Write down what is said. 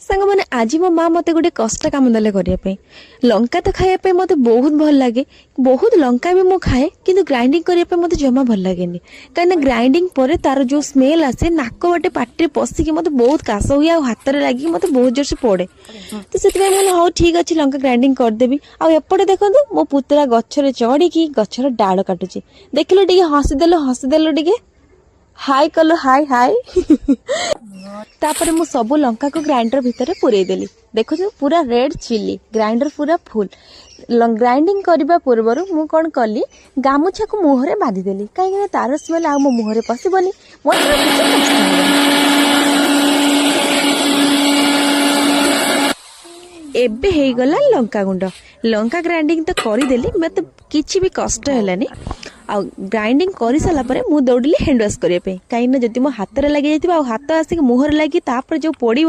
सांग मैंने आज मो माँ मत गोटे कष्ट कम देले करने लंका तो खायापे मत बहुत भल लगे बहुत लंका भी मु खाए कि ग्राइंडिंग करने मत जमा भल लगे कहीं ग्राइंडिंग पर तार जो स्मेल आसे नाक बाटे पाटे पशिकी मत बहुत काश हुए आ हाथ में लगे मत बहुत जोर से पड़े तो से मैंने हाँ ठीक अच्छे लंका ग्राइंडिंग करदेवी आपटे देखो मो पुतरा गचर चढ़ी गचर डाड़ काटुचे देखिल टे हसीदेल टे हाय कलो हाय हाय तापर मु सबू लंका को ग्राइंडर भितर पुरई देली देखो पूरा रेड चिली ग्राइंडर पूरा फुल ग्राइंडिंग करने पूर्वर मु कौन कली गामुछा को मुहरे बांधी देली कहीं तार स्मेल आ मो मुहरे पशिबनी एबे हे गला लंका गुंड लंका ग्राइंडिंग तो करदेली मत किसी भी कष्ट है आ ग्राइंडिंग कर सारा पर मु दौड़िली हैंड वाश करने कहीं जब मो हाथ में लगी जाए हाथ आसिक मुहर लगी जो पड़ो